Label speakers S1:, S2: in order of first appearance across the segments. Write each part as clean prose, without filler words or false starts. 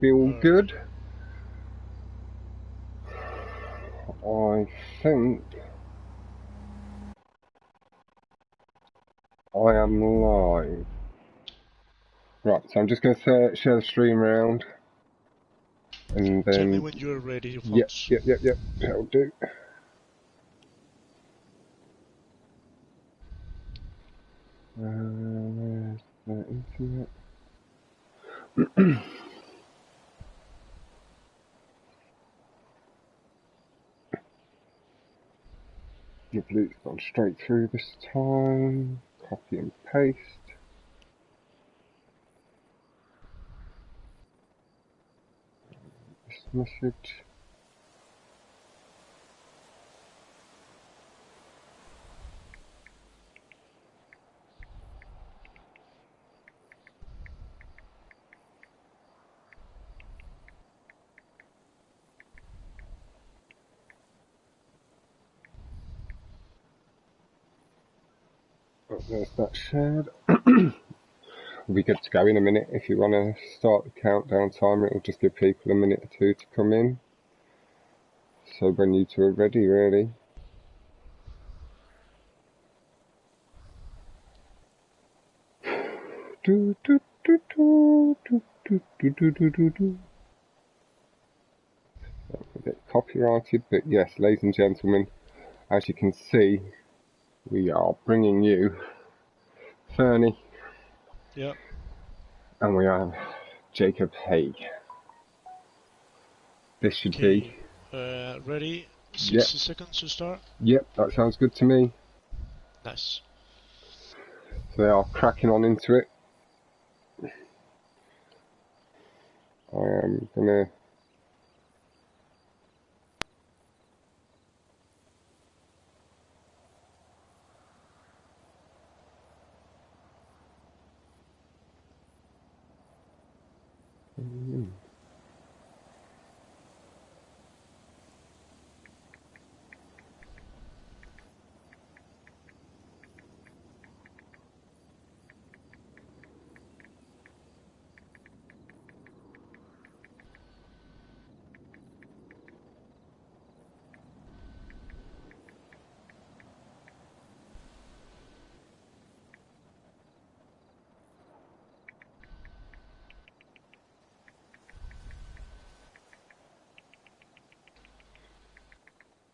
S1: be all good. I think I am live. Right, so I'm just going to share the stream around, and then...
S2: Tell me when you're ready, Fox.
S1: Yep, that'll do. Where's the internet? Lovely, it's gone straight through this time. Copy and paste. This message. Oh, there's that shared. We'll be good to go in a minute. If you want to start the countdown timer, it'll just give people a minute or two to come in. So when you two are ready, really. Don't get copyrighted, but yes, ladies and gentlemen, as you can see, we are bringing you Ferhni.
S2: Yep.
S1: And we have Jacob Hay. This should be...
S2: ready? 60 seconds to start?
S1: Yep, that sounds good to me.
S2: Nice.
S1: So they are cracking on into it. I am gonna...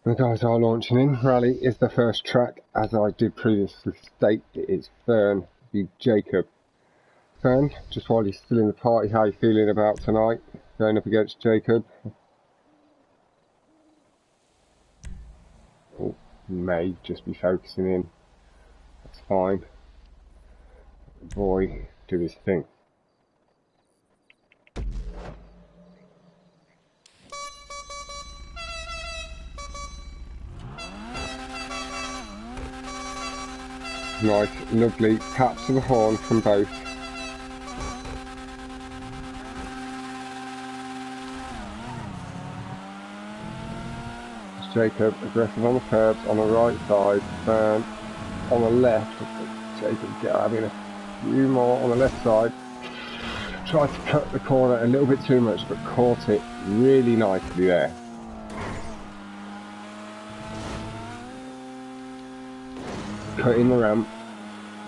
S1: The guys are launching in. Rally is the first track. As I did previously state, it is Fern v Jacob. Fern, just while he's still in the party, how are you feeling about tonight? Going up against Jacob? Oh, may just be focusing in. That's fine. The boy, do his thing. Nice, lovely taps of the horn from both. It's Jacob aggressive on the curbs on the right side, Fern on the left. Jacob having a few more on the left side. Tried to cut the corner a little bit too much, but caught it really nicely there. Cutting the ramp,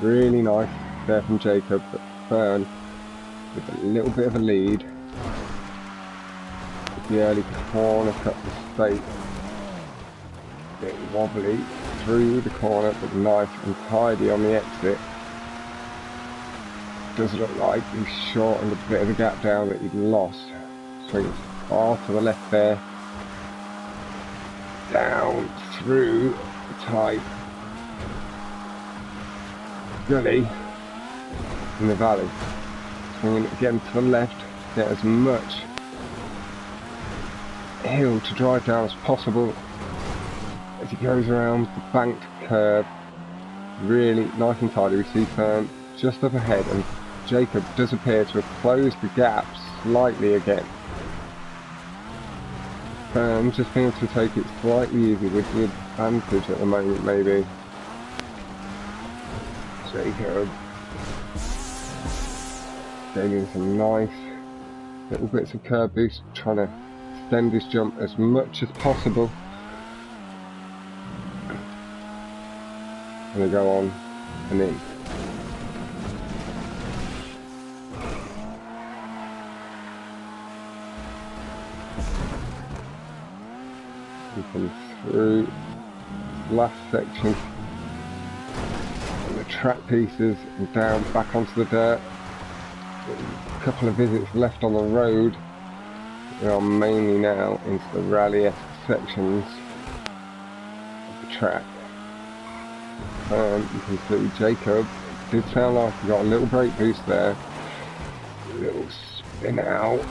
S1: really nice there from Jacob, but Fern with a little bit of a lead. With the early corner cut to straight, a bit wobbly through the corner, but nice and tidy on the exit. Does look like he's shortened a bit of the gap down that he'd lost. Swings far to the left there, down through the tight gully in the valley, swinging again to the left, get as much hill to drive down as possible as he goes around the banked curve. Really nice and tidy. We see Fern just up ahead, and Jacob does appear to have closed the gap slightly again. Fern just being able to take it slightly easy with the advantage at the moment, maybe. Jacob gaining some nice Little bits of curb boost, trying to extend his jump as much as possible. And they go on and in. We come through last section and the track pieces and down back onto the dirt. A couple of visits left on the road. We are mainly now into the rally-esque sections of the track. And you can see Jacob did sound like he got a little brake boost there. A little spin out,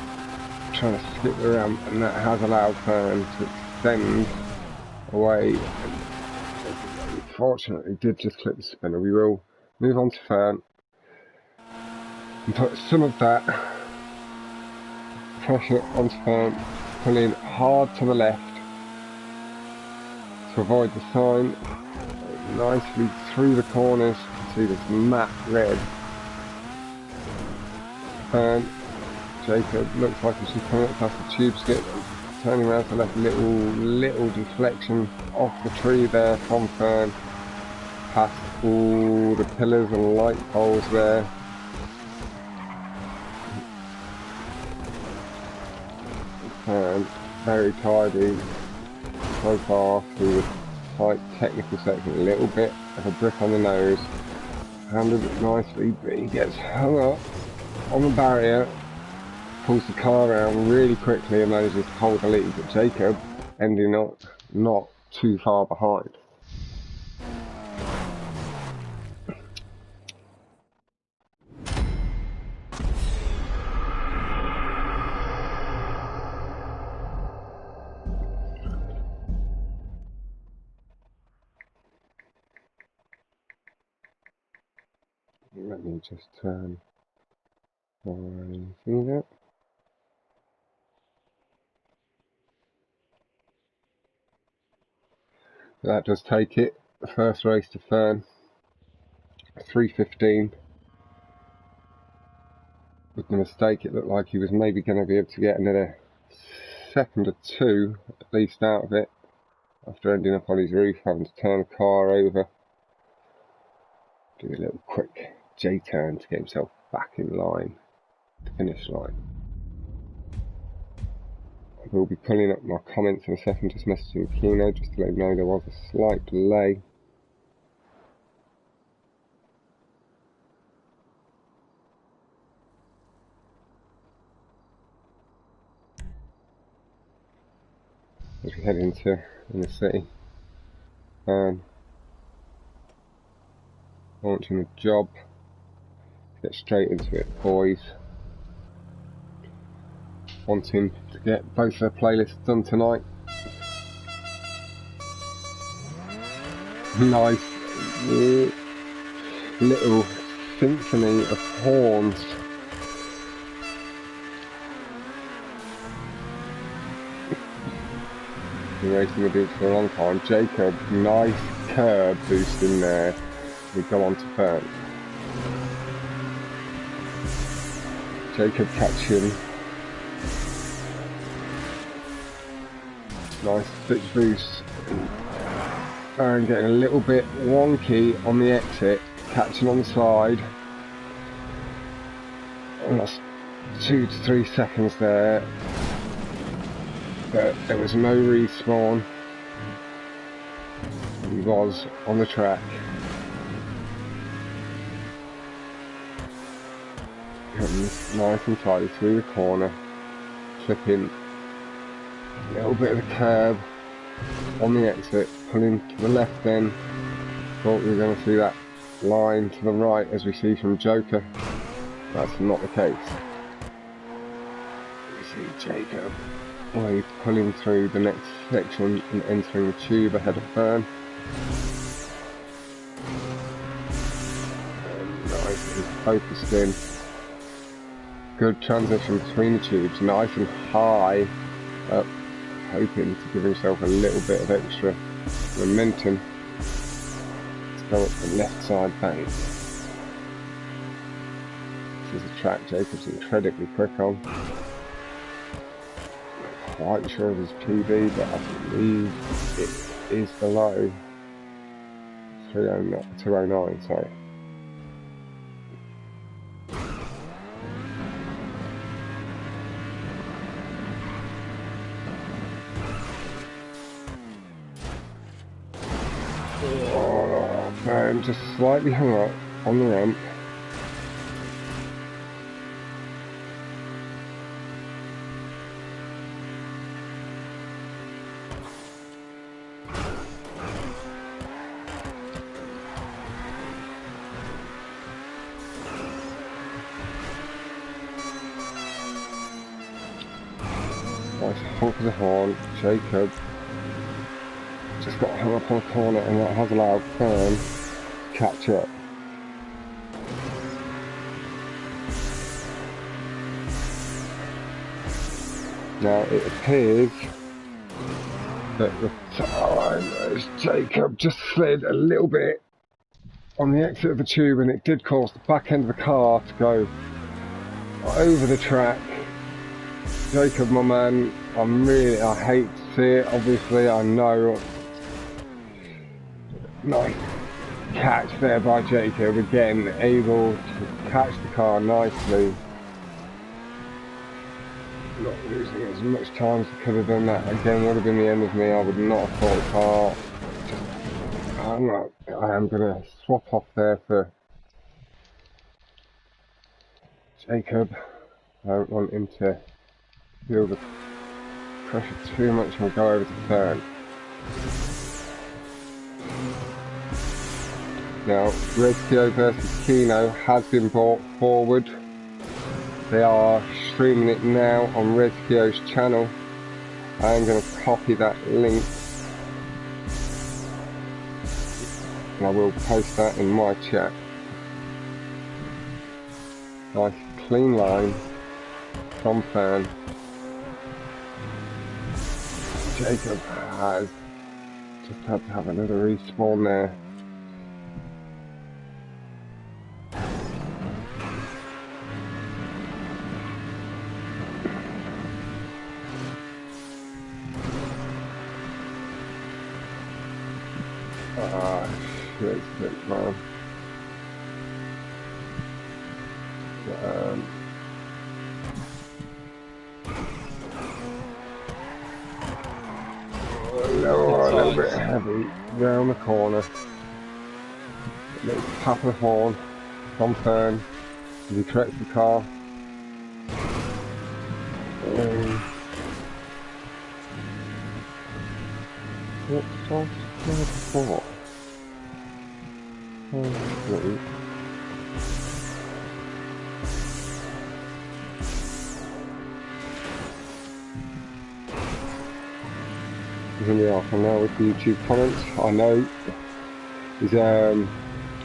S1: trying to skip the ramp, and that has allowed Ferhni to extend away. And unfortunately did just clip the spinner. We will move on to Ferhni and put some of that pressure onto Ferhni, pulling hard to the left to avoid the sign. Nicely through the corners. You can see this matte red. And Jacob looks like he's just coming up past the tube skip, turning around to the left, little deflection off the tree there from Ferhni, past all the pillars and light poles there. And very tidy so far through the tight technical section. A little bit of a brick on the nose, handled it nicely, but he gets hung up on the barrier, pulls the car around really quickly and manages to hold the lead, but Jacob ending up not too far behind. Let me just turn my thing up. That does take it. The first race to Ferhni, 3:15. With the mistake, it looked like he was maybe going to be able to get another second or two at least out of it, after ending up on his roof, having to turn the car over. Do a little quick J-turn to get himself back in line, the finish line. I will be pulling up my comments in a second, just messaging Kino just to let him know there was a slight delay. As we head into the city. Launching a job. Get straight into it, boys. Wanting to get both their playlists done tonight. Nice little symphony of horns. Been racing with it for a long time. Jacob, nice curb boost in there. We go on to Ferhni. Jacob catching. Nice thick boost. Ferhni getting a little bit wonky on the exit, catching on the side. Lost 2 to 3 seconds there, but there was no respawn. He was on the track. Comes nice and tidy through the corner, clipping a little bit of the curb on the exit, pulling to the left then. Thought we were going to see that line to the right as we see from Joker. That's not the case. We see Jacob pulling through the next section and entering the tube ahead of Ferhni. Nice and focused in. Good transition between the tubes, nice and high up, hoping to give himself a little bit of extra momentum to go up the left side bank. This is a track Jacob's incredibly quick on. quite sure of his PB, but I believe it is below 209, sorry. Oh, man, just slightly hung up on the ramp. Nice honk of the horn. Jacob just got hung up on the corner, and that has allowed Ferhni to catch up. Now it appears that the time as Jacob just slid a little bit on the exit of the tube, and it did cause the back end of the car to go over the track. Jacob, my man, I hate to see it, obviously, I know. Nice catch there by Jacob, again, able to catch the car nicely. Not losing as much time as I could have done. That again would have been the end of me. I would not have caught the car. I am going to swap off there for Jacob. I don't want him to feel the pressure too much, and we'll go over to Ferhni. Now, Redkio versus Kino has been brought forward. They are streaming it now on Redkio's channel. I am going to copy that link, and I will post that in my chat. Nice clean line from Ferhni. Jacob has just had to have another respawn there. Ah, shit, man. A little bit heavy round the corner. Little tap of the horn from Ferhni as he corrects the car. What started there before? Here we are from now with the YouTube comments. I know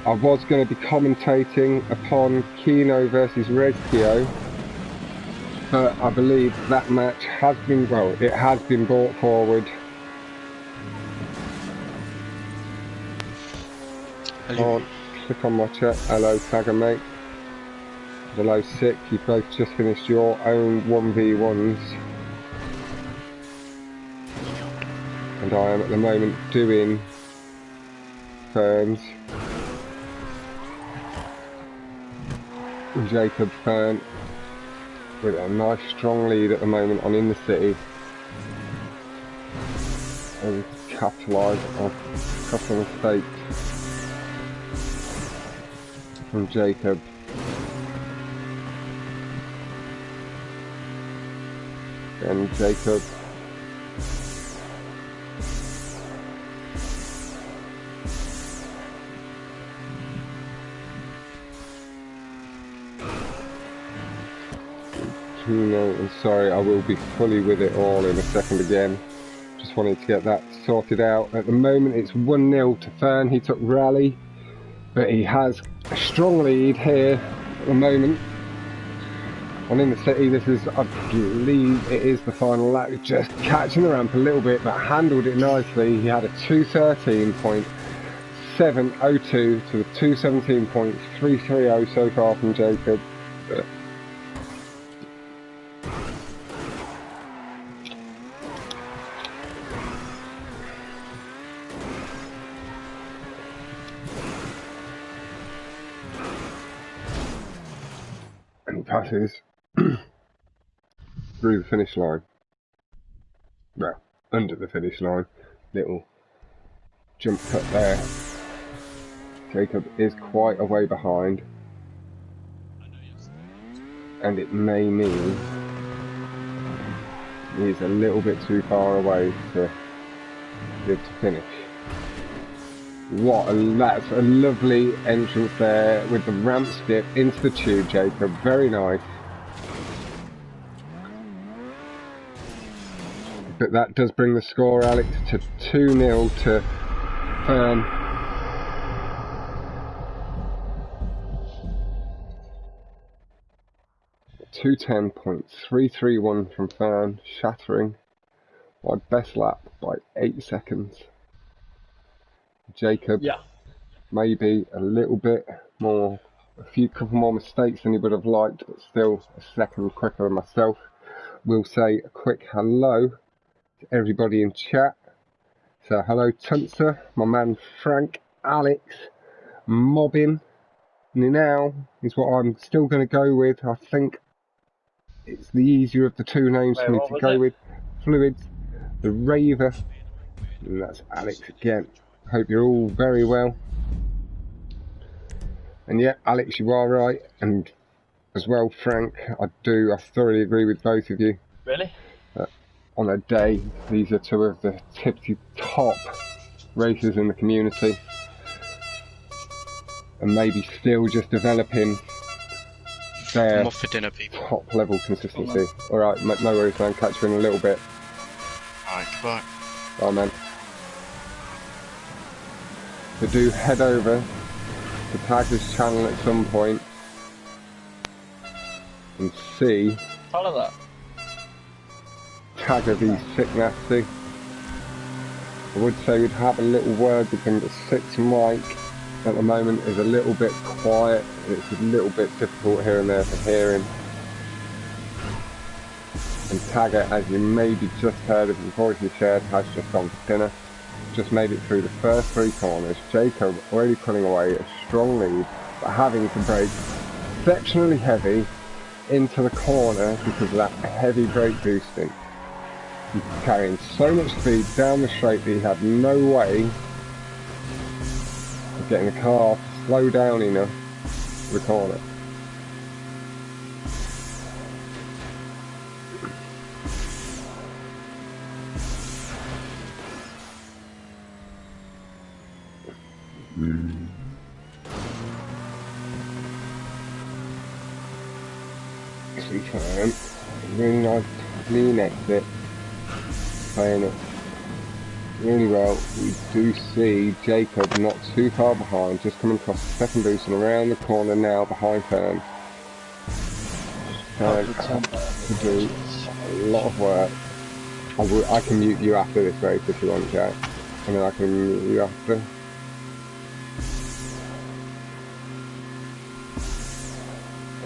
S1: I was going to be commentating upon Kino versus Redkio, but I believe that match has been, it has been brought forward. Hello. Click on my chat. Hello, Tagger mate. Hello, Sick. You both just finished your own 1v1s. And I am at the moment doing Ferhni's. Jacob Ferhni with a nice strong lead at the moment on In the City. Able to capitalise on a couple of mistakes from Jacob. And Jacob and sorry, I will be fully with it all in a second again. Just wanted to get that sorted out. At the moment it's 1-0 to Ferhni. He took rally, but he has a strong lead here at the moment. On In the City, this is, I believe it is the final lap. Just catching the ramp a little bit, but handled it nicely. He had a 213.702 to the 217.330 so far from Jacob. passes through the finish line. Well, under the finish line. Little jump cut there. Jacob is quite a way behind. And it may mean he's a little bit too far away to be able to finish. That's a lovely entrance there with the ramp skip into the tube, Jacob. Very nice. But that does bring the score, Alex, to 2-0 to Fern. .210.331 from Fern, shattering my best lap by 8 seconds. Jacob, maybe a little bit more, couple more mistakes than he would have liked, but still a second quicker than myself. We'll say a quick hello to everybody in chat. So hello Tuncer, my man Frank, Alex, Mobbin, Ninau is what I'm still going to go with. I think it's the easier of the two names for me to go with. Fluids, the Raver, and that's Alex again. Hope you're all very well. And yeah, Alex, you are right, and as well, Frank, I thoroughly agree with both of you.
S3: Really?
S1: On a day, these are two of the tippy top racers in the community, and maybe still just developing their top level consistency. Alright, no worries man, catch you in a little bit.
S3: Alright, goodbye.
S1: Bye man. So do head over to Tagger's channel at some point and see
S3: Follow that.
S1: Tagger be sick nasty. I would say we'd have a little word with him, but 6 Mike at the moment is a little bit quiet and it's a little bit difficult here and there to hear him. And Tagger, as you maybe just heard of his voice he shared, has just gone for dinner. Just made it through the first 3 corners. Jacob already pulling away a strong lead, but having to brake exceptionally heavy into the corner because of that heavy brake boosting. He's carrying so much speed down the straight that he had no way of getting the car to slow down enough for the corner. Really nice clean exit, playing it really well. We do see Jacob not too far behind, just coming across the second boost and around the corner now behind Fern. To do a lot of work. I can mute you after this race if you want, Jack, and then I can mute you after.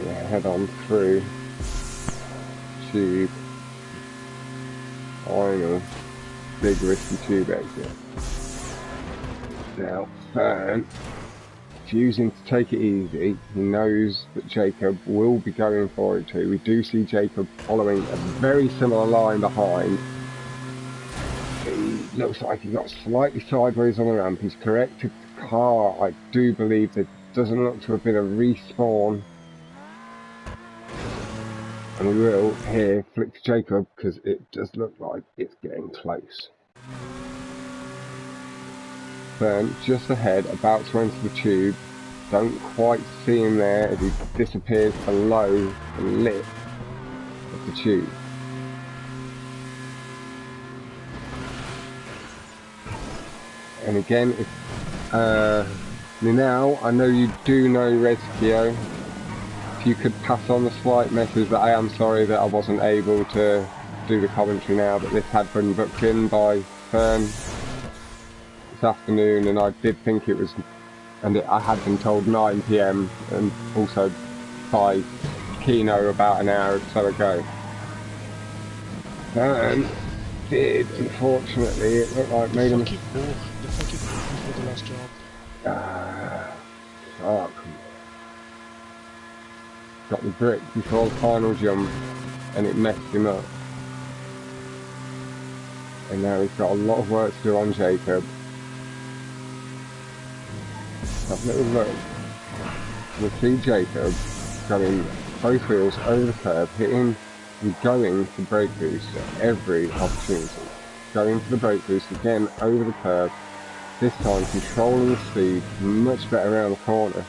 S1: Yeah, head on through tube, final big risky tube exit. Now Fern, choosing to take it easy, he knows that Jacob will be going for it too. We do see Jacob following a very similar line behind. He looks like he got slightly sideways on the ramp. He's corrected the car. I do believe there doesn't look to have been a respawn. And we will here flick to Jacob because it does look like it's getting close. Fern just ahead, about to enter the tube. Don't quite see him there as he disappears below the lip of the tube. And again, now I know you do know Rescue. If you could pass on the slight message that I am sorry that I wasn't able to do the commentary now, but this had been booked in by Fern this afternoon, and I did think it was, and I had been told 9 PM and also by Kino about an hour or so ago. And did, unfortunately, it looked like made him.
S2: The fucking for the last job.
S1: Fuck. got the brick before the final jump and it messed him up. And now he's got a lot of work to do on Jacob. Have a little look. We'll see Jacob going both wheels over the curb, hitting and going for brake boost at every opportunity. Going for the brake boost again over the curb, this time controlling the speed much better around the corner.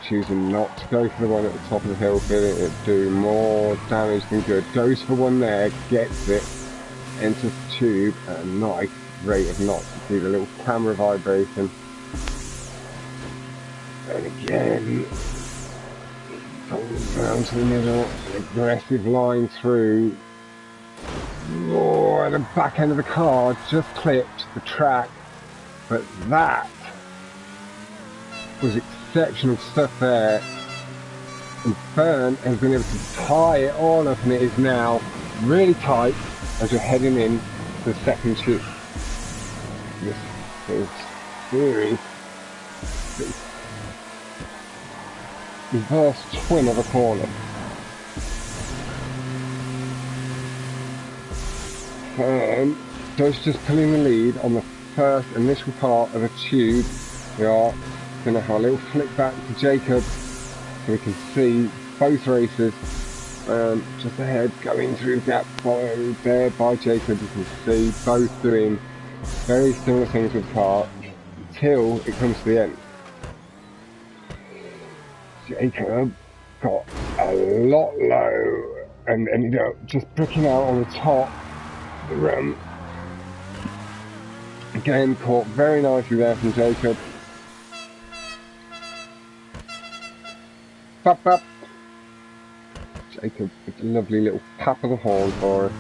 S1: Choosing not to go for the one at the top of the hill, feeling it do more damage than good. Goes for one there, gets it, enters the tube at a nice rate of knots. You see the little camera vibration. And again, goes down to the middle, aggressive line through. Oh, the back end of the car just clipped the track, but that was exceptional stuff there. And Ferhni has been able to tie it all up, and it is now really tight as you're heading in to the second tube. This is series reverse twin of a corner. Does just pulling the lead on the first initial part of a tube. We are going to have a little flick back to Jacob so we can see both races. Just ahead, going through the gap followed there by Jacob. You can see both doing very similar things with the car until it comes to the end. Jacob got a lot low and ended up just bricking out on the top of the rim. Again, caught very nicely there from Jacob. Bap bap. Jacob with a lovely little pap of the horn for us.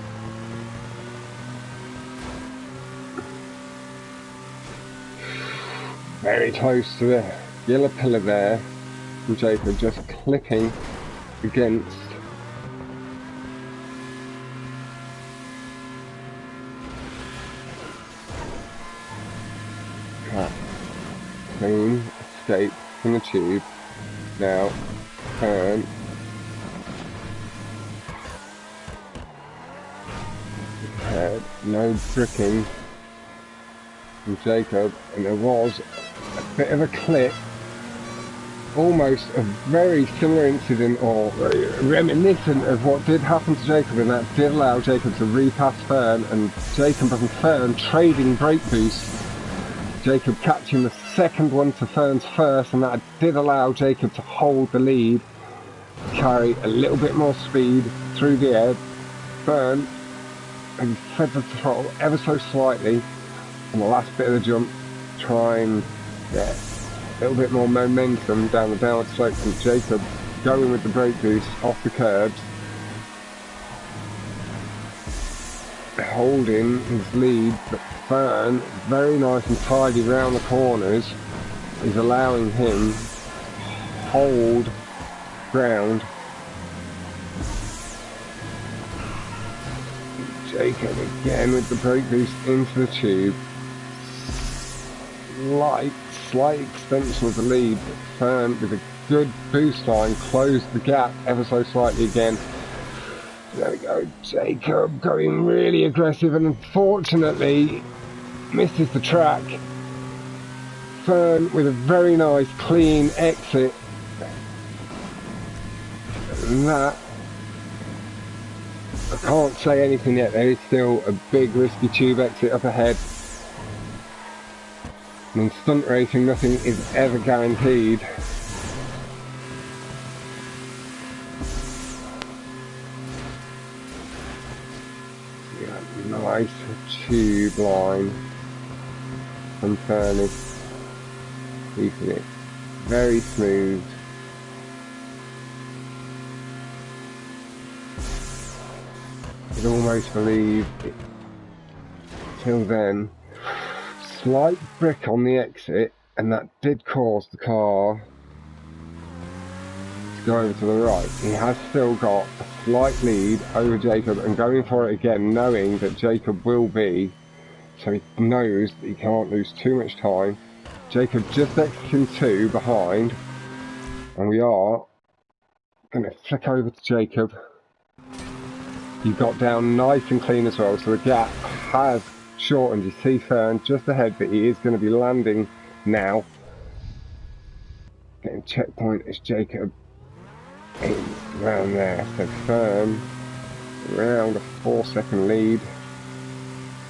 S1: Very close to the yellow pillar there. And Jacob just clipping against that clean escape from the tube. Now turn head, no bricking from Jacob, and there was a bit of a clip. Almost a very similar incident or reminiscent of what did happen to Jacob, and that did allow Jacob to repass Ferhni, and Jacob and Ferhni trading brake boosts. Jacob catching the second one to Ferhni's first, and that did allow Jacob to hold the lead, carry a little bit more speed through the air. Ferhni and fed the throttle ever so slightly on the last bit of the jump, try and get a little bit more momentum down the downward slope, and Jacob going with the brake boost off the curbs, holding his lead, but Ferhni, very nice and tidy round the corners, is allowing him to hold ground. Jacob again with the brake boost into the tube. Slight extension of the lead, but Ferhni with a good boost line closed the gap ever so slightly again. There we go, Jacob going really aggressive and unfortunately misses the track. Ferhni with a very nice clean exit, and that, I can't say anything yet, there is still a big risky tube exit up ahead. In stunt racing, nothing is ever guaranteed. Yeah, nice tube line from Ferhni, keeping it very smooth. I could almost believe it till then. Slight brick on the exit, and that did cause the car to go over to the right. He has still got a slight lead over Jacob, and going for it again, knowing that Jacob will be, so he knows that he can't lose too much time. Jacob just exiting 2 behind, And we are going to flick over to Jacob. You got down nice and clean as well, so the gap has shortened. You see Fern just ahead, but he is going to be landing now. Getting checkpoint as Jacob is around there. So Fern around a 4-second lead,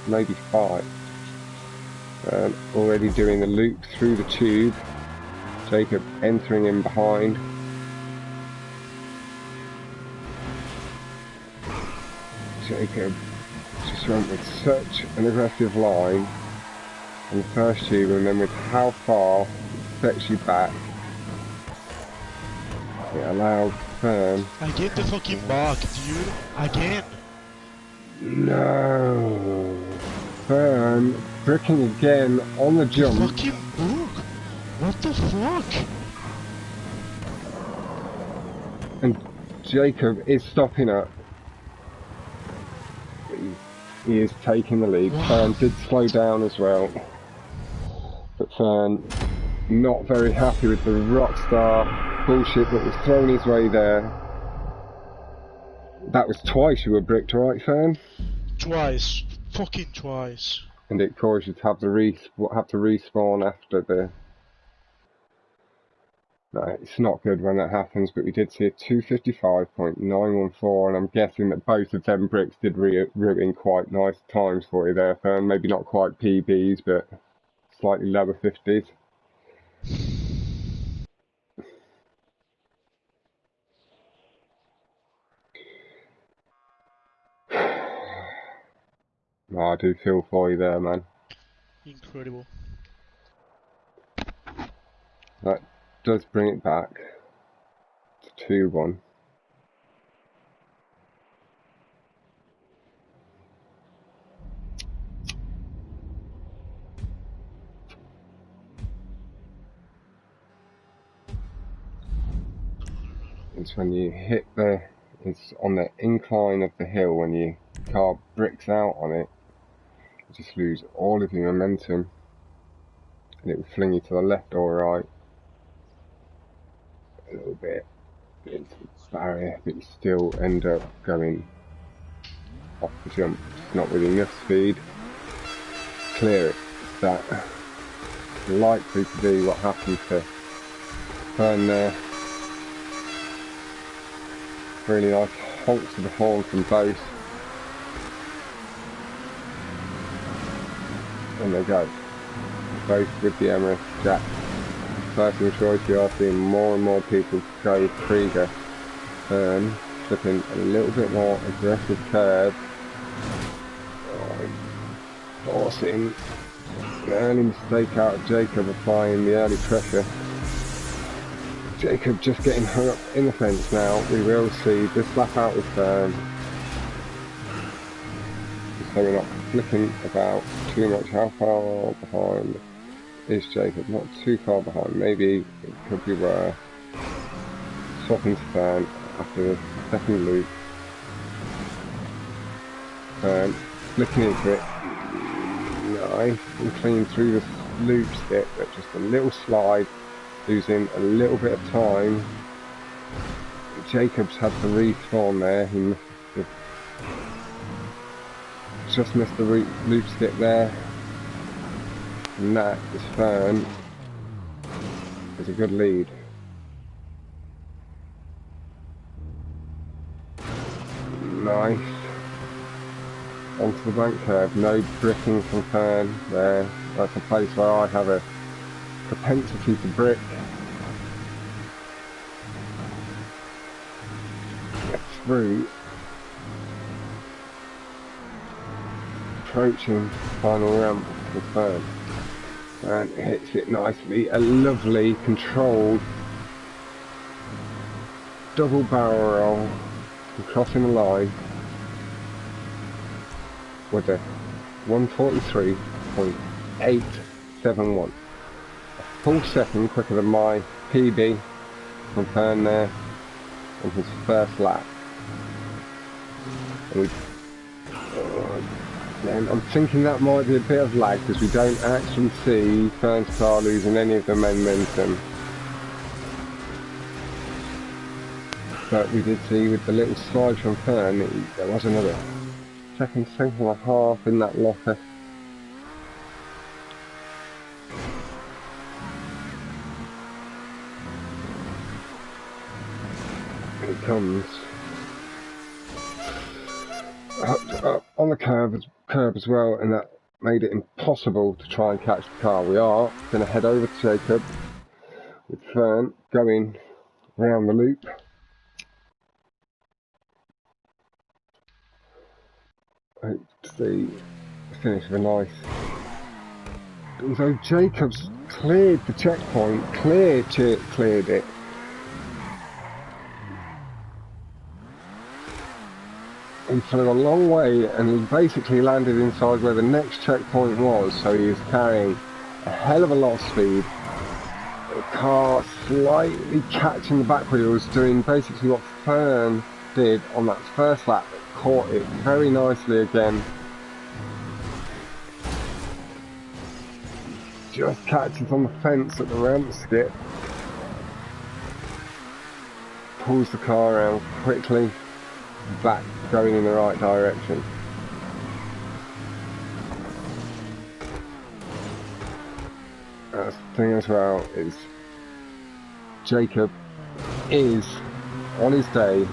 S1: maybe 5. Already doing the loop through the tube. Jacob entering in behind. Jacob just went with such an aggressive line on the first tube, and then with how far it sets you back, it allowed Fern.
S2: I get the fucking mark, dude. Again.
S1: No. Fern bricking again on the jump.
S2: The fucking book. What the fuck?
S1: And Jacob is stopping up. He is taking the lead.
S2: Wow.
S1: Fern did slow down as well. But Fern not very happy with the rockstar bullshit that was thrown his way there. That was twice you were bricked, right, Fern?
S2: Twice. Fucking twice.
S1: And it caused you to have to respawn after the... No, it's not good when that happens, but we did see a 255.914, and I'm guessing that both of them bricks did ruin quite nice times for you there, Fern. Maybe not quite PBs, but slightly lower 50s. Oh, I do feel for you there, man.
S2: Incredible.
S1: That does bring it back to 2-1. It's when you hit it's on the incline of the hill, when your car bricks out on it, you just lose all of your momentum, and it will fling you to the left or right a little bit into the barrier, but you still end up going off the jump, just not with enough speed to clear it. That likely to be what happened to Fern there. Really nice honks of the horn from both. And they go. Both with the Emirates Jack. Personal choice, we are seeing more and more people go Krieger. Flipping a little bit more aggressive curve. Forcing an early mistake out of Jacob, applying the early pressure. Jacob just getting hung up in the fence now. We will see this lap out with Fern. So we're not flicking about too much. How far behind is Jacob? Not too far behind. Maybe it could be worth swapping to Fern after the second loop. Fern flicking into it. Nice and clean through the loop skip, but just a little slide. Losing a little bit of time. Jacobs had to respawn there. He must have just missed the loop skip there. And that is Fern. It's a good lead. Nice. Onto the bank curve. No bricking from Fern there. That's a place where I have a propensity to brick. Get through. Approaching the final ramp with Fern. And hits it nicely. A lovely controlled double barrel roll and crossing the line with a 143.871. Full second quicker than my PB from Fern there on his first lap. And I'm thinking that might be a bit of lag because we don't actually see Fern's car losing any of the momentum. But we did see with the little slide from Ferhni, there was another second and a half in that locker. And he comes up on the curb as well, and that made it impossible to try and catch the car. We are going to head over to Jacob with Fern going round the loop. Hope to see the finish of a nice. Although Jacob's cleared the checkpoint, cleared it. He flew a long way and he basically landed inside where the next checkpoint was, so he was carrying a hell of a lot of speed. The car slightly catching the back wheels, doing basically what Fern did on that first lap. Caught it very nicely again. Just catches on the fence at the ramp skip. Pulls the car around quickly, back going in the right direction. That's the thing as well, is Jacob is, on his day,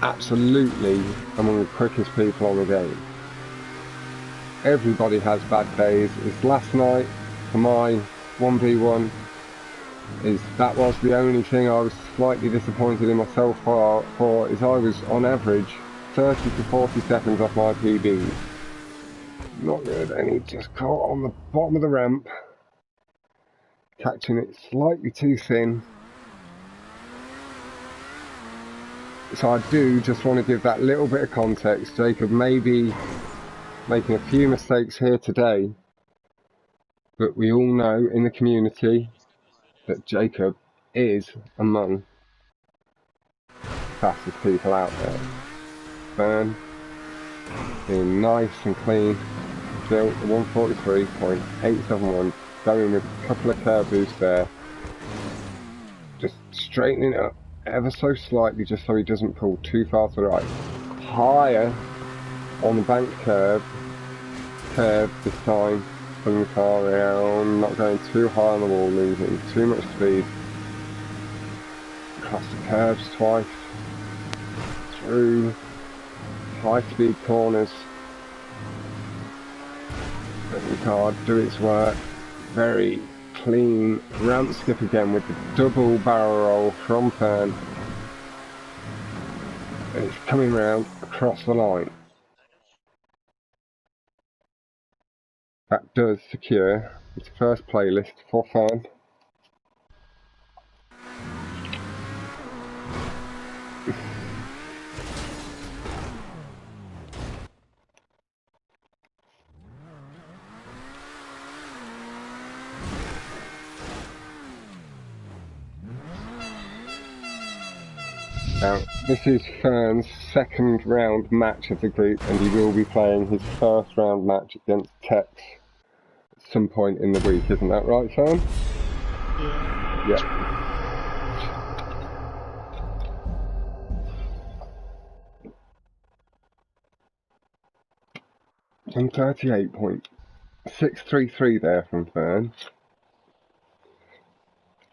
S1: absolutely among the quickest people on the game. Everybody has bad days. It's last night for my 1v1 that was the only thing I was slightly disappointed in myself for is I was on average 30 to 40 seconds off my PB. Not good, and he just caught on the bottom of the ramp, catching it slightly too thin. So I do just want to give that little bit of context. Jacob may be making a few mistakes here today, but we all know in the community that Jacob is among the fastest people out there. Fern, being nice and clean, built the 143.871, going with a couple of curb boosts there, just straightening it up ever so slightly just so he doesn't pull too far to the right. Higher on the bank curve this time, pulling the car around, not going too high on the wall, losing too much speed. Across the curves twice, through high speed corners. Letting the car do its work. Very clean ramp skip again with the double barrel roll from Fern, and it's coming round across the line. That does secure its first playlist for Fern. Now, this is Fern's second round match of the group, and he will be playing his first round match against Tex at some point in the week, isn't that right, Fern?
S2: Yeah.
S1: Yeah. And 38.633 there from Fern.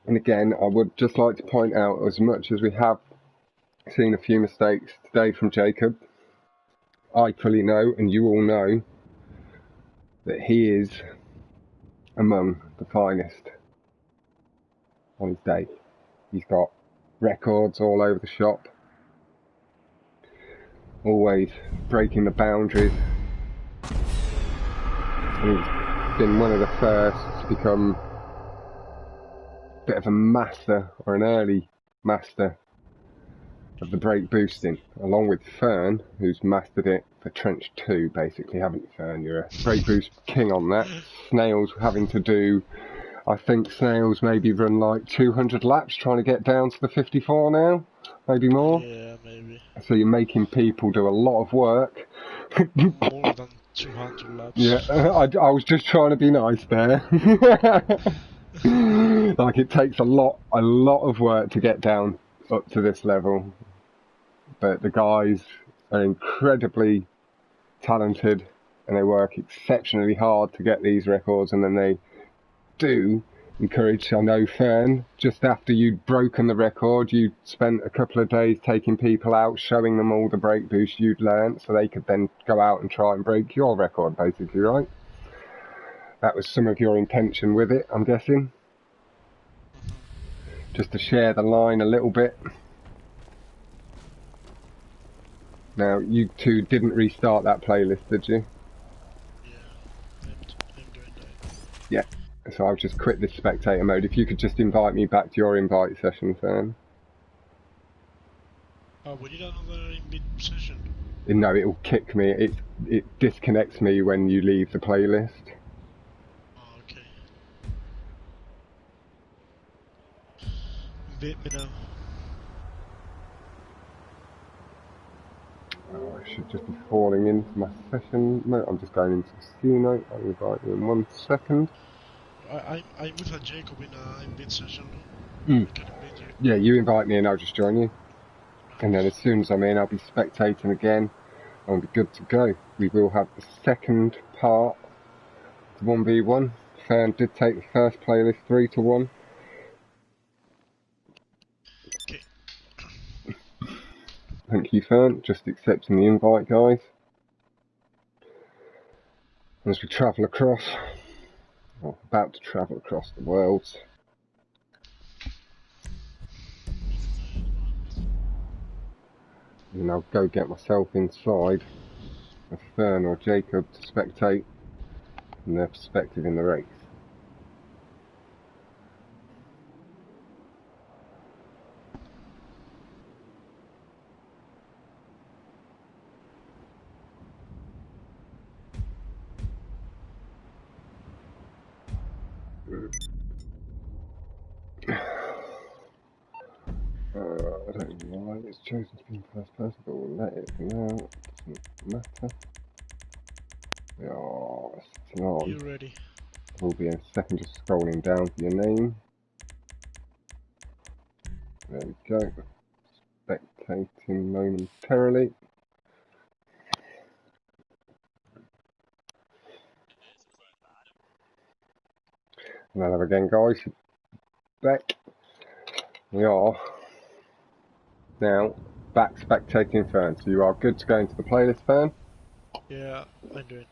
S1: And again, I would just like to point out, as much as we have seen a few mistakes today from Jacob, I fully know, and you all know, that he is among the finest on his day. He's got records all over the shop, always breaking the boundaries. And he's been one of the first to become a bit of a master, or an early master, of the brake boosting, along with Fern, who's mastered it for Trench 2, basically, haven't you, Fern? You're a brake boost king on that. Snails having to do, I think Snails maybe run like 200 laps trying to get down to the 54 now, maybe more.
S2: Yeah, maybe.
S1: So you're making people do a lot of work.
S2: More than 200 laps.
S1: Yeah, I was just trying to be nice there. Like, it takes a lot of work to get down up to this level. But the guys are incredibly talented and they work exceptionally hard to get these records, and then they do encourage. I know, Fern, just after you'd broken the record, you spent a couple of days taking people out, showing them all the brake boosts you'd learnt, so they could then go out and try and break your record, basically, right? That was some of your intention with it, I'm guessing. Just to share the line a little bit. Now, you two didn't restart that playlist, did you?
S2: Yeah, I'm doing that.
S1: Yeah. So I'll just quit this spectator mode. If you could just invite me back to your invite session, Fern.
S2: Oh, we need another invite session.
S1: No, it'll kick me. It disconnects me when you leave the playlist.
S2: Oh, okay. Invite me now.
S1: Oh, I should just be falling into my session mode. I'm just going into C note. I'll invite you in 1 second.
S2: I'm with a Jacob in a invite session.
S1: Mm.
S2: I can invite you.
S1: Yeah, you invite me and I'll just join you. And then as soon as I'm in, I'll be spectating again. I'll be good to go. We will have the second part, the 1v1. Fern did take the first playlist 3-1.
S2: Okay.
S1: Thank you, Fern. Just accepting the invite, guys. As we travel across, or about to travel across the world. And I'll go get myself inside of Fern or Jacob to spectate from their perspective in the race. I don't know why it's chosen to be in first person, but we'll let it for now. It doesn't matter. We are sitting on.
S2: You ready?
S1: We'll be in a second just scrolling down for your name. There we go. Spectating momentarily. And hello again, guys. Back. We are now back spectating Fern. So you are good to go into the playlist, Fern?
S2: Yeah, I'm doing.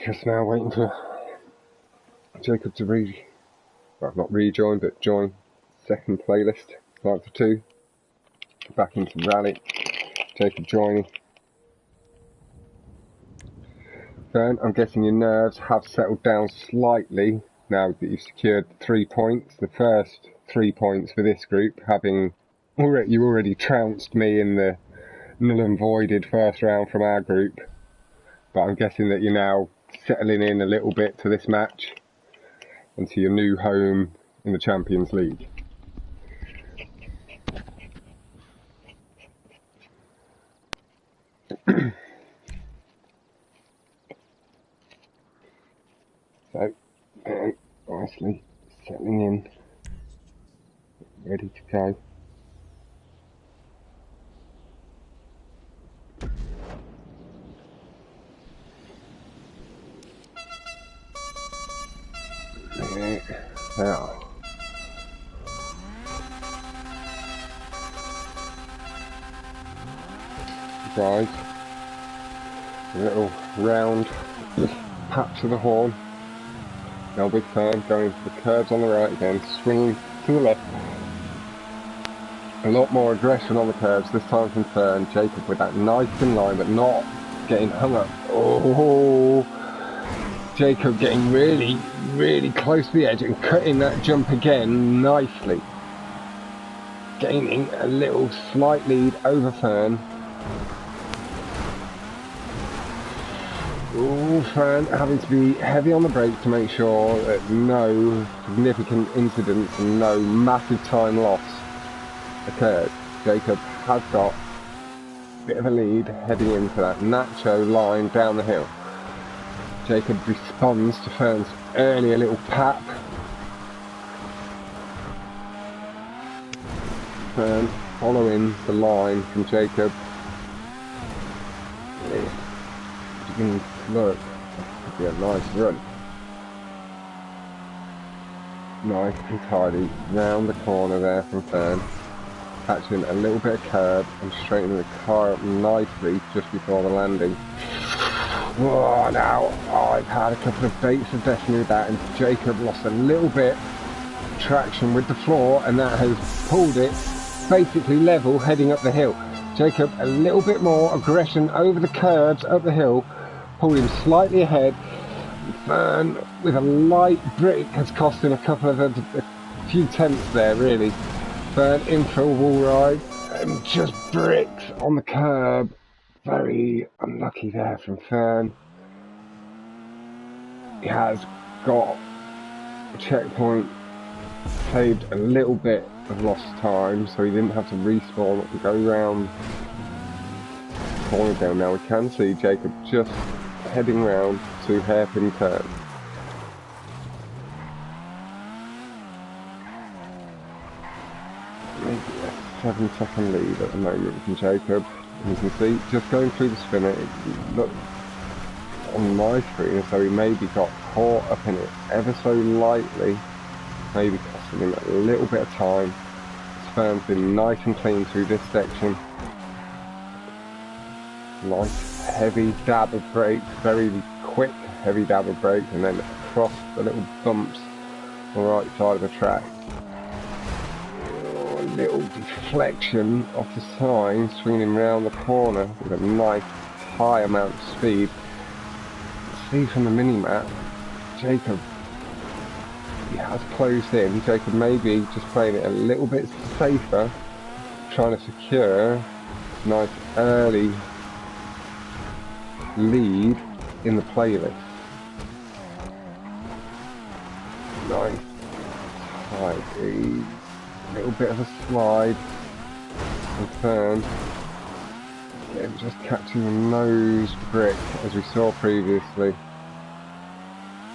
S1: Just now waiting for Jacob to not rejoin, but join second playlist, 5-2. Back into rally. Jacob joining. Fern, I'm guessing your nerves have settled down slightly now that you've secured 3 points. The first 3 points for this group, having you already trounced me in the null and voided first round from our group. But I'm guessing that you're now settling in a little bit to this match and to your new home in the Champions League. So, nicely settling in, ready to go. Now, guys, a little round pat to the horn. Now with Fern going for the curves on the right again, swinging to the left. A lot more aggression on the curves, this time from Fern. Jacob with that nice thin line, but not getting hung up. Oh, Jacob getting really, really close to the edge and cutting that jump again nicely. Gaining a little slight lead over Fern. Ooh, Fern having to be heavy on the brakes to make sure that no significant incidents and no massive time loss. occurred. Jacob has got a bit of a lead heading into that nacho line down the hill. Jacob responds to Fern's earlier little pap. Fern following the line from Jacob. You can look, it'd be a nice run. Nice and tidy round the corner there from Fern. Catching a little bit of curb and straightening the car up nicely just before the landing. Oh, now I've had a couple of dates of destiny with that, and Jacob lost a little bit of traction with the floor, and that has pulled it basically level heading up the hill. Jacob a little bit more aggression over the curbs up the hill, pulled him slightly ahead. Fern with a light brick has cost him a few tenths there really. Fern in for a wall ride and just bricks on the curb. Very unlucky there from Fern. He has got a checkpoint, saved a little bit of lost time, so he didn't have to respawn and go round the corner down. Now we can see Jacob just heading round to hairpin turn. Maybe a 7-second lead at the moment from Jacob. And you can see, just going through the spinner, it looked on my screen as though he maybe got caught up in it ever so lightly, maybe costing him a little bit of time. Fern's been nice and clean through this section. Nice heavy dab of brakes, very quick heavy dab of brakes, and then across the little bumps on the right side of the track. A little deflection off the side, swinging round the corner with a nice high amount of speed. See from the mini-map, Jacob, he has closed in. Jacob maybe just playing it a little bit safer, trying to secure a nice early lead in the playlist. Nice tidy, little bit of a slide and turn. Yeah, just catching the nose brick as we saw previously.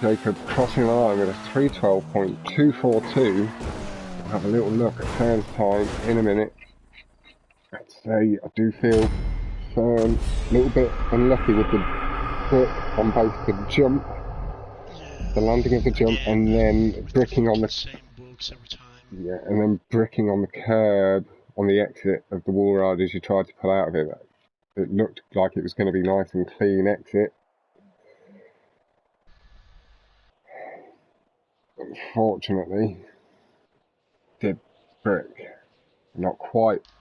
S1: Jacob crossing the line with a 3:12.242. We'll have a little look at Fern's time in a minute. I'd say I do feel Fern a little bit unlucky with the brick on both the jump, the landing of the jump, and then bricking on the
S2: same books every time.
S1: yeah, and then bricking on the curb on the exit of the wall ride as you tried to pull out of it. It looked like it was going to be nice and clean exit. Unfortunately, did brick. We're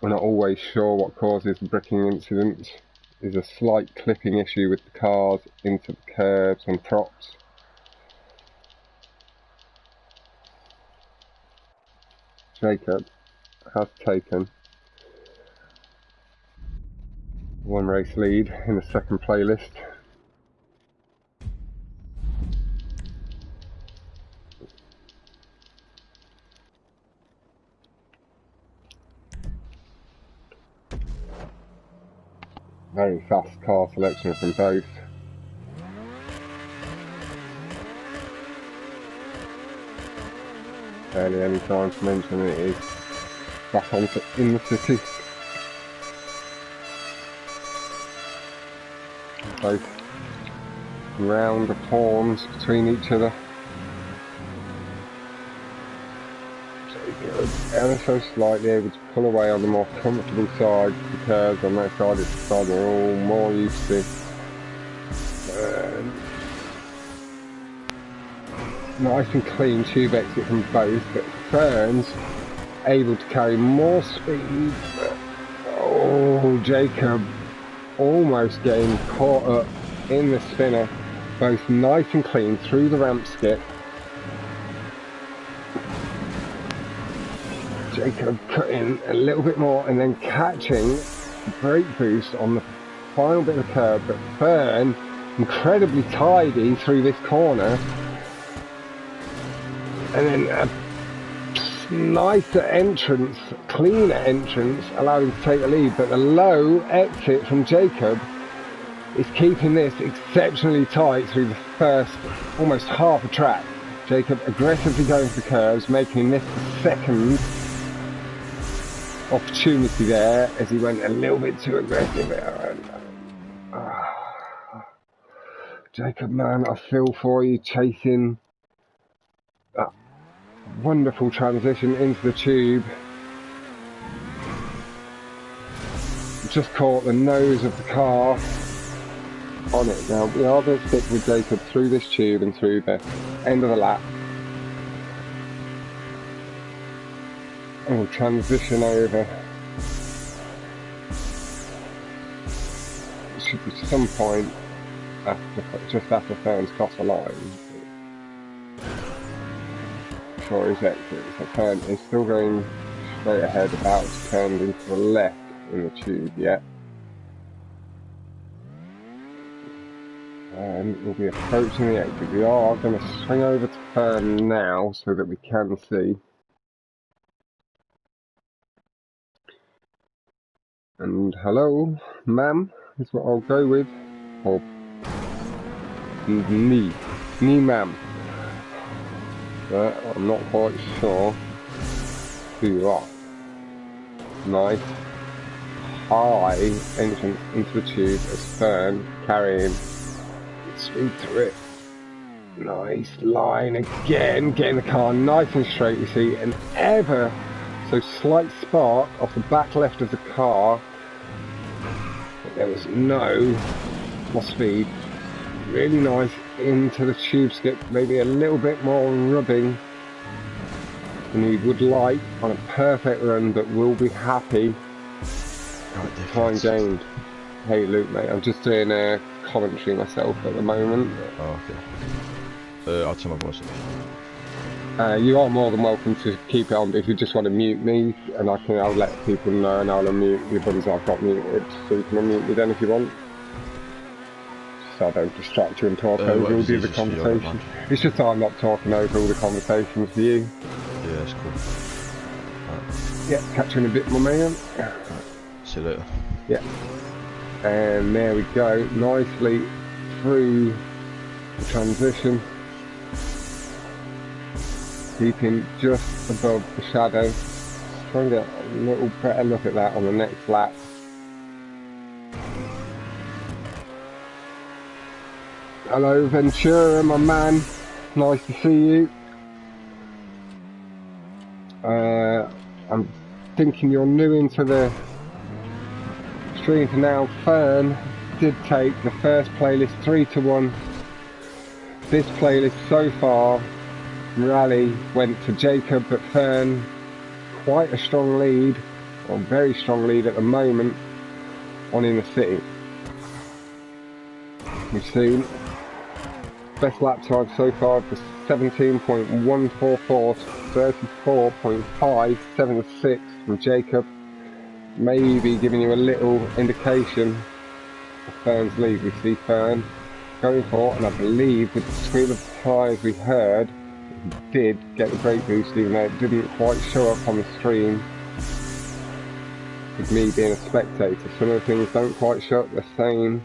S1: not always sure what causes the bricking incident. There's a slight clipping issue with the cars into the curbs and props. Jacob has taken one race lead in the second playlist. Very fast car selection from both. Barely any time to mention it is back onto in the city. Both round of horns between each other. Ever so slightly able to pull away on the more comfortable side because on that side it's the side we're all more used to. Nice and clean tube exit from both, but Fern's able to carry more speed. Oh, Jacob almost getting caught up in the spinner, both nice and clean through the ramp skip. Jacob cutting a little bit more and then catching the brake boost on the final bit of the curb, but Fern incredibly tidy through this corner, and then a nicer entrance, cleaner entrance, allowed him to take the lead, but the low exit from Jacob is keeping this exceptionally tight through the first almost half a track. Jacob aggressively going for the curves, making this the second opportunity there as he went a little bit too aggressive there. Jacob, man, I feel for you, chasing that wonderful transition into the tube. Just caught the nose of the car on it. Now we are going to stick with Jacob through this tube and through the end of the lap. And we'll transition over. It should be some point just after Fern's crossed the line for his exit. So Fern is still going straight ahead, about to turn into the left in the tube yet. And we'll be approaching the exit. We are going to swing over to Fern now so that we can see. And hello, ma'am, is what I'll go with. Or me, ma'am. But I'm not quite sure who you are. Nice high entrance into the tube as Fern carrying speed through it. Nice line again, getting the car nice and straight. You see an ever so slight spark off the back left of the car. But there was no more speed. Really nice into the tube skip, maybe a little bit more rubbing than we would like on a perfect run, but we'll be happy. Time gained. Hey Luke, mate, I'm just doing a commentary myself at the moment.
S4: Oh, okay. I'll turn my voice off.
S1: You are more than welcome to keep it on, but if you just want to mute me, and I'll let people know, and I'll unmute the ones I've got muted, so you can unmute me then if you want. So I don't distract you and talk over all the other conversation. It's just that I'm not talking over all the conversations for you.
S4: Yeah, that's cool. Right.
S1: Yeah, catch you in a bit, my man.
S4: See you later.
S1: Yeah. And there we go, nicely through the transition. Keeping just above the shadow. Try and get a little better look at that on the next lap. Hello Ventura, my man. Nice to see you. I'm thinking you're new into the stream for now. Fern did take the first playlist 3-1. This playlist so far, rally went to Jacob, but Fern quite a strong lead, or very strong lead at the moment, on In the City. We've seen best lap time so far for 17.144, 34.576 from Jacob. Maybe giving you a little indication of Fern's lead. We see Fern going for, and I believe with the scream of tyres we heard, he did get the brake boost, even though it didn't quite show up on the stream. With me being a spectator, some of the things don't quite show up the same.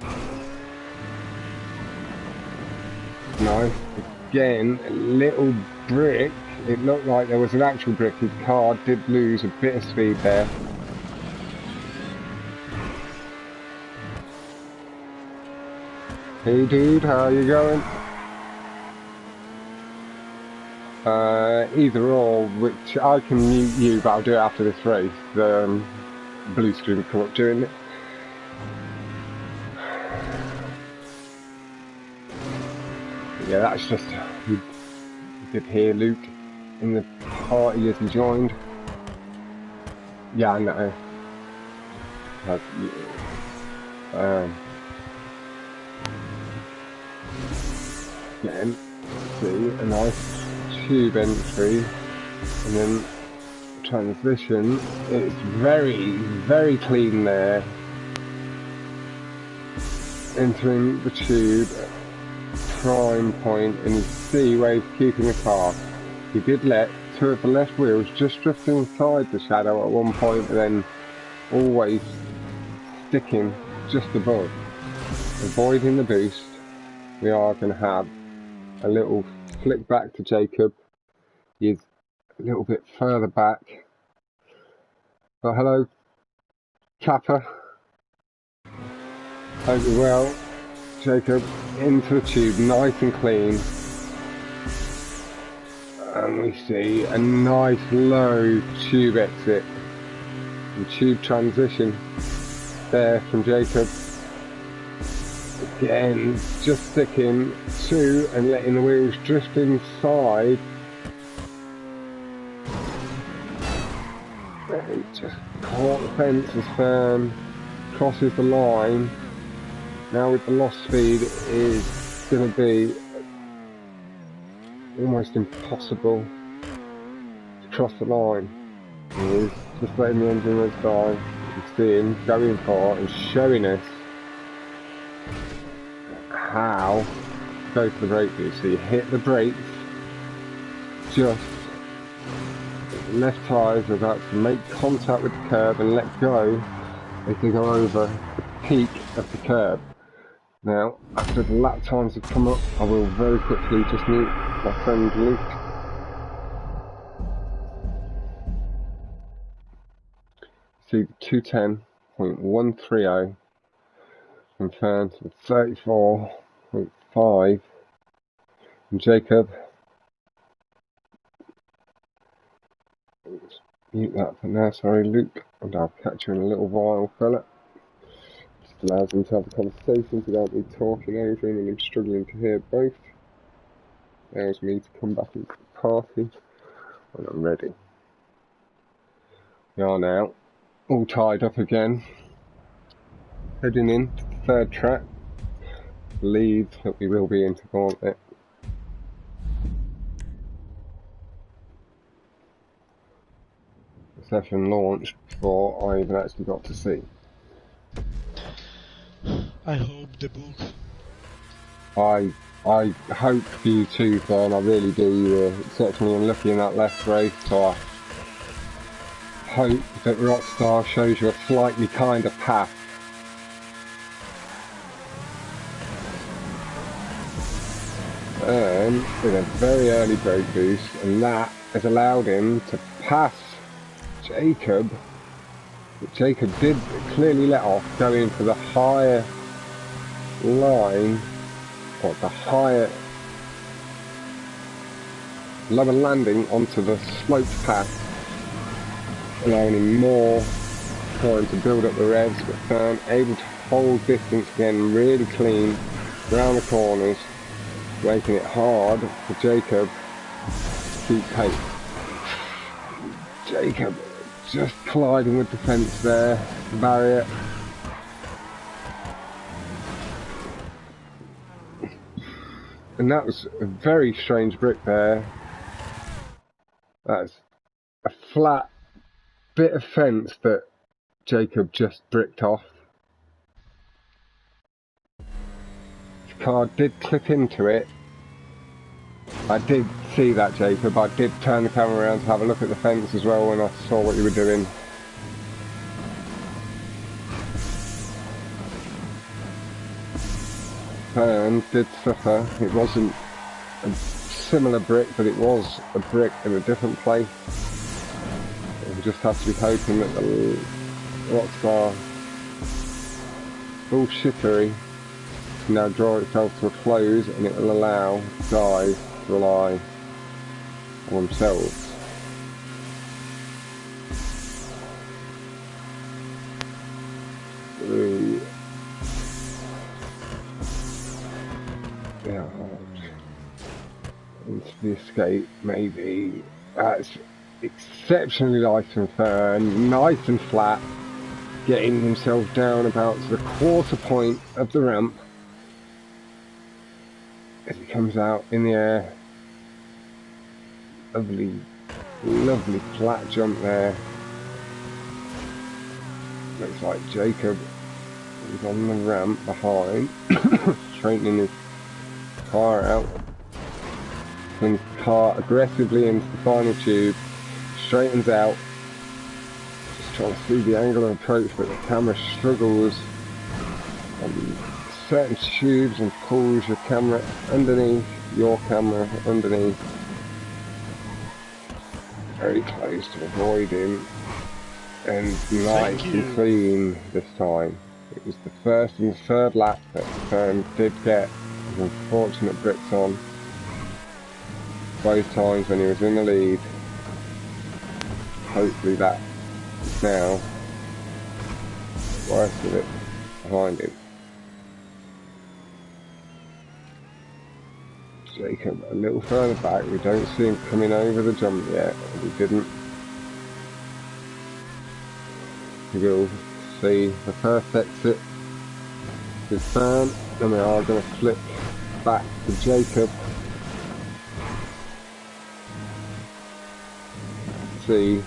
S1: Nice. Again, a little brick. It looked like there was an actual brick. His car did lose a bit of speed there. Hey dude, how you going? Either or, which I can mute you, but I'll do it after this race. The blue screen will come up during it. Yeah, that's just, you did hear Luke in the party as he joined. Yeah, I know. Again, see a nice tube entry, and then transition. It's very, very clean there. Entering the tube. Prime point, and you see where he's keeping the car. He did let two of the left wheels just drifting inside the shadow at one point, and then always sticking just above, avoiding the boost. We are going to have a little flick back to Jacob. He's a little bit further back. But hello, Kappa. Hope you're well. Jacob into the tube, nice and clean. And we see a nice low tube exit and tube transition there from Jacob. Again, just sticking to and letting the wheels drift inside. And just caught the fence as Fern crosses the line. Now with the lost speed, it is going to be almost impossible to cross the line. He is just letting the engine run by. You can see him going for and showing us how to go for the brake boost. So you hit the brakes just as the left tyres are about to make contact with the curb and let go as they go over the peak of the curb. Now, after the lap times have come up, I will very quickly just meet my friend Luke. See the 210.130 from Fern to 34.5 from Jacob. Let's mute that for now, sorry Luke, and I'll catch you in a little while, fella. Just allows him to have a conversation without me talking over him and him struggling to hear both. Allows me to come back into the party when I'm ready. We are now all tied up again, heading into the third track. Believe that we will be into Gauntlet. The session launched before I even actually got to see.
S2: I hope the book.
S1: I hope for you too, Fern, I really do. You were exceptionally unlucky in that last race, so I hope that Rockstar shows you a slightly kinder path. And with a very early brake boost, and that has allowed him to pass Jacob. But Jacob did clearly let off, going for the higher line, or the higher lower landing onto the sloped path, allowing him more time to build up the revs, but Fern able to hold distance again, really clean around the corners, making it hard for Jacob to keep pace. Jacob just colliding with the fence there, barrier. And that was a very strange brick there. That's a flat bit of fence that Jacob just bricked off. The car did clip into it. I did see that, Jacob. I did turn the camera around to have a look at the fence as well when I saw what you were doing. And did suffer. It wasn't a similar brick, but it was a brick in a different place. We just have to be hoping that the Rockstar bullshittery can now draw itself to a close, and it will allow guys to rely on themselves. Into the escape, maybe. That's exceptionally light and firm, nice and flat, getting himself down about to the quarter point of the ramp as he comes out in the air. Lovely, lovely flat jump there. Looks like Jacob is on the ramp behind, straightening his car out. pulling the car aggressively into the final tube, straightens out, just trying to see the angle of approach, but the camera struggles on certain tubes and pulls your camera underneath, your camera underneath, very close to avoiding, and nice and clean this time. It was the first and third lap that Ferhni did get his unfortunate bricks on. Both times when he was in the lead. Hopefully that is now the worst of it behind him. Jacob a little further back, we don't see him coming over the jump yet, we didn't. We'll see the first exit is Ferhni, and we are going to flip back to Jacob. See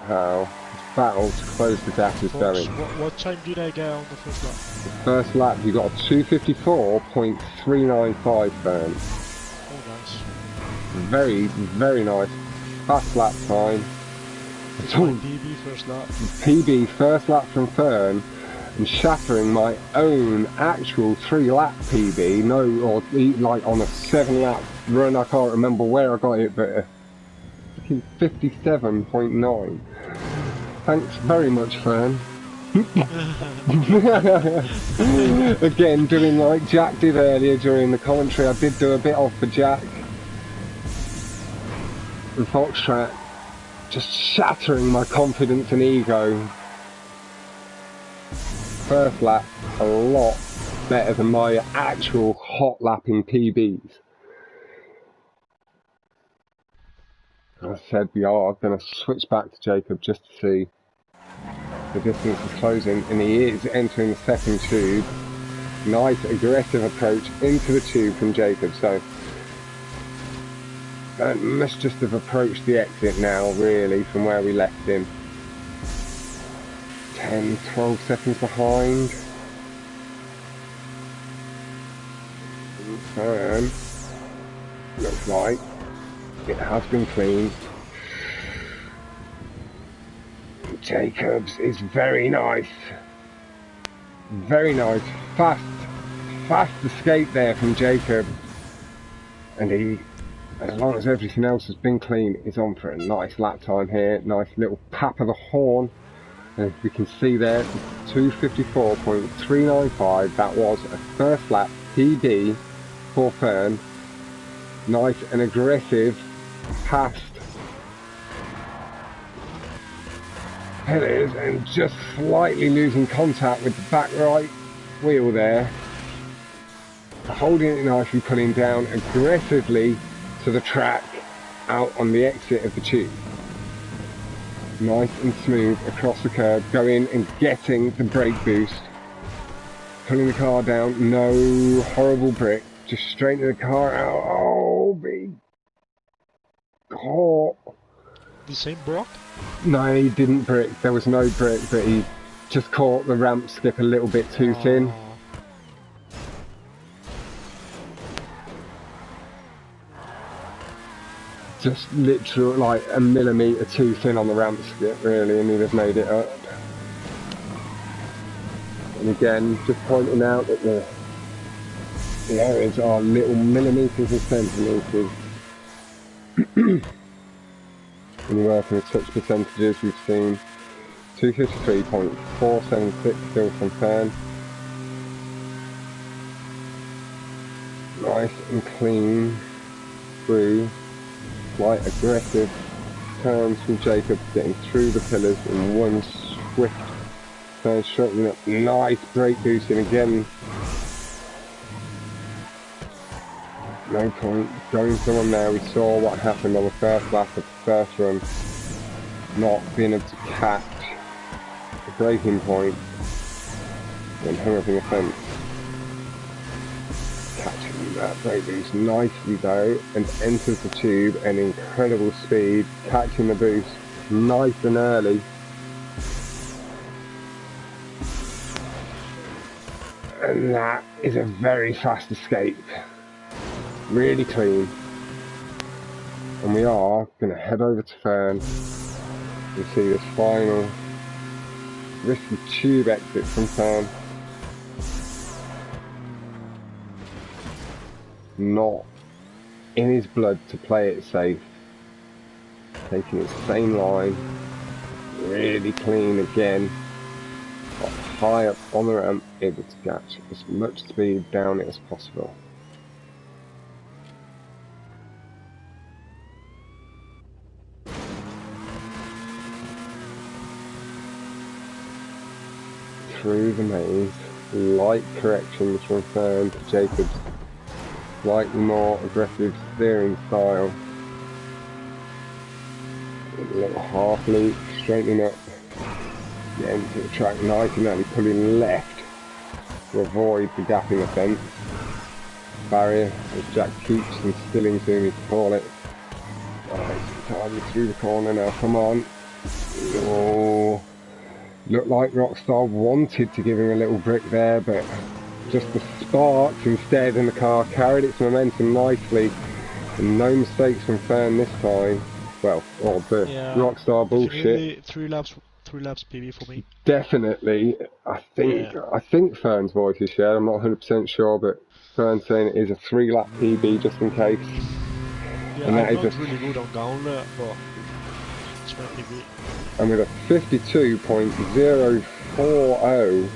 S1: how his battle to close the gap is going.
S2: What time did I get on the first lap?
S1: The first lap you got a 2:54.395 Ferhni.
S2: Oh, nice.
S1: Very, very nice. Fast lap time.
S2: PB first lap.
S1: PB first lap from Ferhni, and shattering my own actual 3-lap PB. No, or like on a 7-lap run. I can't remember where I got it, but 57.9. Thanks very much, Ferhni. Again, doing like Jack did earlier during the commentary. I did do a bit off for Jack and Foxtrot, just shattering my confidence and ego. First lap a lot better than my actual hot lapping PBs. As I said, we are going to switch back to Jacob just to see. The distance is closing, and he is entering the second tube. Nice aggressive approach into the tube from Jacob, so must just have approached the exit now, really, from where we left him. 10, 12 seconds behind. And looks like it has been cleaned. Jacobs is very nice. Very nice. Fast escape there from Jacob. And he, as long as everything else has been clean, is on for a nice lap time here. Nice little pap of the horn. And we can see there, 2:54.395. That was a first lap PB for Ferhni. Nice and aggressive past pillars and just slightly losing contact with the back right wheel there. Holding it nicely, pulling down aggressively to the track out on the exit of the tube. Nice and smooth across the curb, going and getting the brake boost. Pulling the car down, no horrible brick, just straightening the car out. Oh, big caught.
S2: The same block?
S1: No, he didn't brick. There was no brick, but he just caught the ramp skip a little bit too thin. Just literally like a millimetre too thin on the ramp skip, really, and he'd have made it up. And again, just pointing out that the areas are little millimetres and centimetres. When you're working with such percentages, we've seen 253.476 still from Ferhni. Nice and clean through. Quite aggressive turns from Jacob, getting through the pillars in one swift turn, straightening up. Nice brake boosting again. No point going for one there. We saw what happened on the first lap of the first run, not being able to catch the braking point and hung up in the fence. Catching that brake boost nicely though, and enters the tube at incredible speed, catching the boost nice and early. And that is a very fast escape. really clean. And we are going to head over to Fern and see this final risky tube exit from Fern. Not in his blood to play it safe. Taking his same line, really clean again. Got high up on the ramp, able to catch as much speed down it as possible. Through the maze, light corrections from Fern to Jacob's slightly more aggressive steering style. A little half loop, straightening up, getting to the track nice and early, pulling left to avoid the gap in the fence. Barrier, as Jack keeps instilling to me to call it. Right, entirely through the corner now, come on. Oh, looked like Rockstar wanted to give him a little brick there, but just the sparks instead, and the car carried its momentum nicely, and no mistakes from Fern this time. Well, or the Rockstar bullshit.
S2: Three laps PB for me.
S1: Definitely, I think Fern's voice is shared. I'm not 100% sure, but Fern's saying it is a 3-lap PB just in case.
S2: Yeah,
S1: and
S2: I'm not really good on Gauntlet, but it's my PB.
S1: And with a 52.040,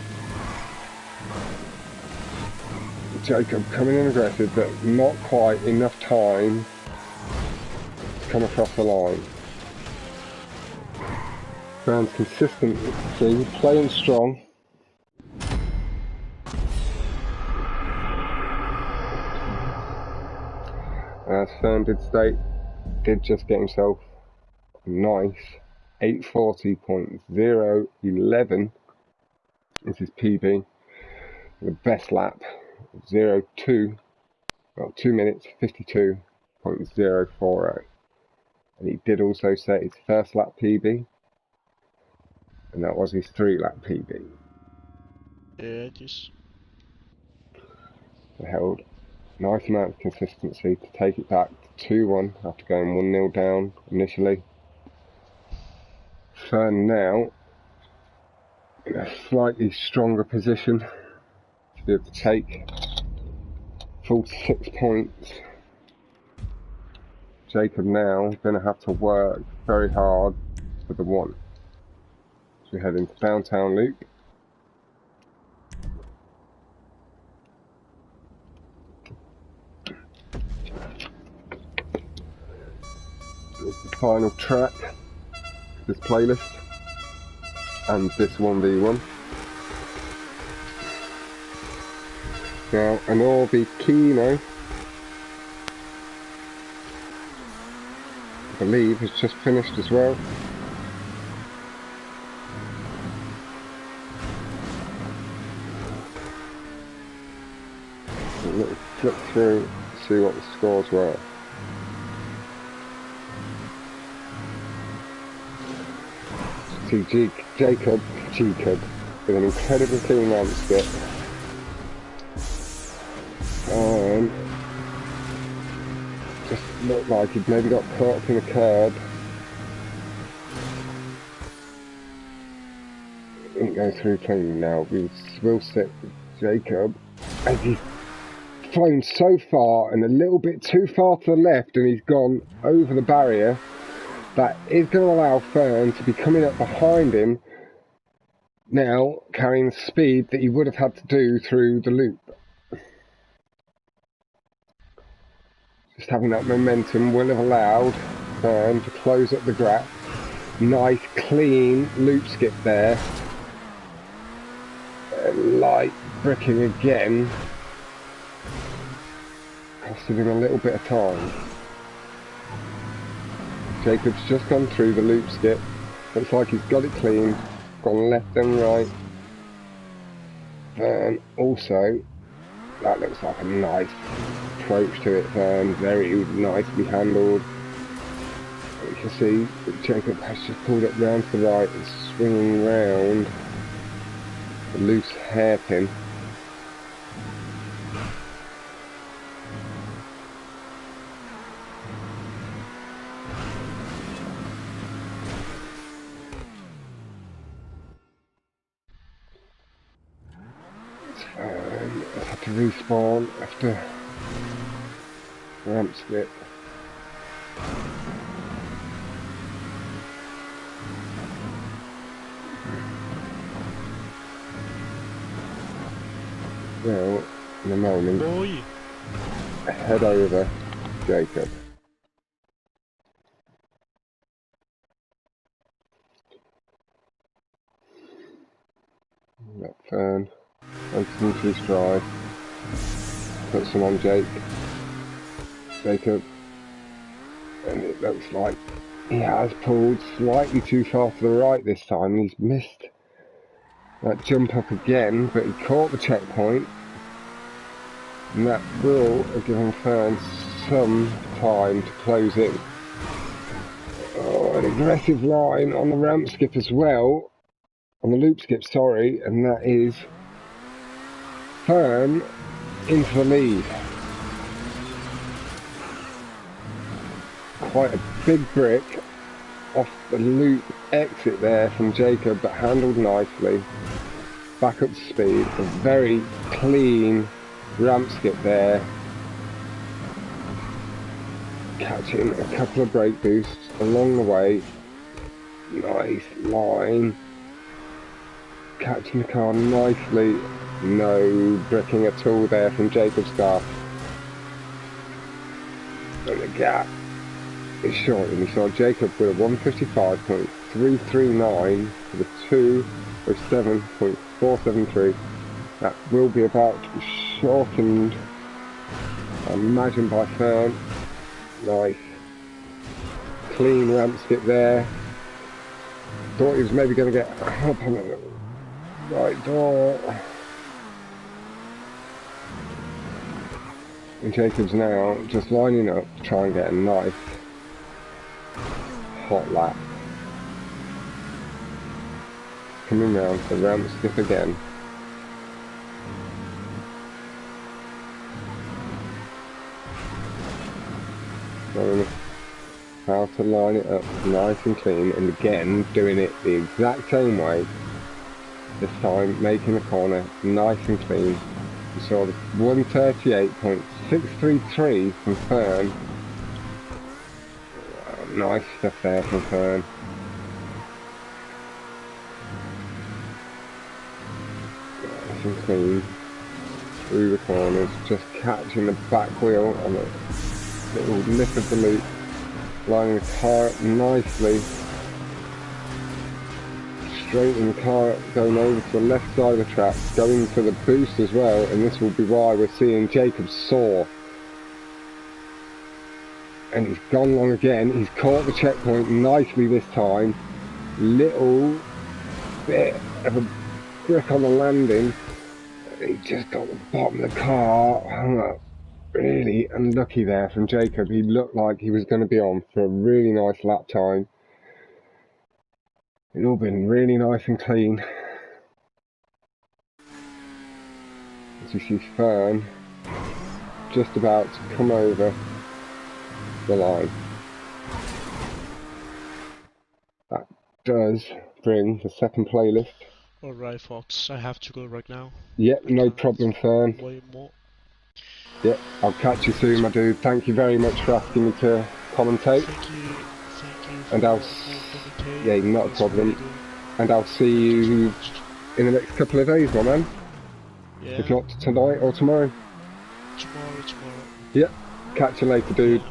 S1: Jacob coming in aggressive, but not quite enough time to come across the line. Fern's consistency, playing strong. As Fern did state, did just get himself a nice 840.011 is his PB. The best lap, 2 minutes 52.040. And he did also set his first lap PB, and that was his 3-lap PB.
S2: Yeah, it is.
S1: He held a nice amount of consistency to take it back to 2-1 after going 1-0 down initially. Fern now in a slightly stronger position to be able to take 46 points. Jacob now going to have to work very hard for the 1. So we head into downtown loop. This is the final track of this playlist and this 1v1. Now, an Orbi Kino, I believe, has just finished as well. A little flip through to see what the scores were. See Jacob with an incredibly clean ramp skip. And just looked like he'd maybe got caught up in a curb. Didn't go through clean now. We will sit with Jacob as he's flown so far and a little bit too far to the left, and he's gone over the barrier. That is going to allow Fern to be coming up behind him now, carrying the speed that he would have had to do through the loop. Just having that momentum will have allowed Fern to close up the gap. Nice clean loop skip there. Light bricking again, costing him a little bit of time. Jacob's just gone through the loop skip. Looks like he's got it clean, gone left and right. And also, that looks like a nice approach to it, and very nicely handled. You can see that Jacob has just pulled it round to the right and swinging round the loose hairpin. have to respawn after ramp skip. Well, in a moment,
S2: Boy.
S1: head over Jacob. That Fern, opens into his drive, puts him on Jacob, and it looks like he has pulled slightly too far to the right this time. He's missed that jump up again, but he caught the checkpoint, and that will have given Fern some time to close in. Oh, an aggressive line on the ramp skip as well, on the loop skip, sorry, and that is Fern into the lead. Quite a big brick off the loop exit there from Jacob, but handled nicely. Back up to speed. A very clean ramp skip there. Catching a couple of brake boosts along the way. Nice line. Catching the car nicely. No bricking at all there from Jacob's car. And the gap is short, and we saw Jacob with a 155.339 with a 207.473. That will be about to be shortened, I imagine, by Fern. Nice. Clean ramp skip there. Thought he was maybe going to get up on the right door. And Jacob's now just lining up to try and get a nice hot lap. Coming round to the ramp skip again. Showing how to line it up nice and clean, and again doing it the exact same way. This time making the corner nice and clean. We saw the 138.633 from Fern. Nice stuff there from Fern. Nice and clean through the corners, just catching the back wheel on the little lip of the loop, lining the car up nicely, straightening the car up, going over to the left side of the track, going for the boost as well, and this will be why we're seeing Jacob soar. And he's gone long again. He's caught the checkpoint nicely this time. Little bit of a brick on the landing. He just got the bottom of the car hung up. Really unlucky there from Jacob. He looked like he was going to be on for a really nice lap time. It's all been really nice and clean. As you see Fern just about to come over the line. That does bring the second playlist.
S2: Alright, Fox, I have to go right now.
S1: Yep, no problem, Fern.
S2: Way more.
S1: Yep, I'll catch you soon, my dude. Thank you very much for asking me to commentate.
S2: Thank you.
S1: And I'll, yeah, not a problem. And I'll see you in the next couple of days, my man.
S2: Yeah.
S1: If not tonight or tomorrow.
S2: Tomorrow.
S1: Yep, catch you later, dude.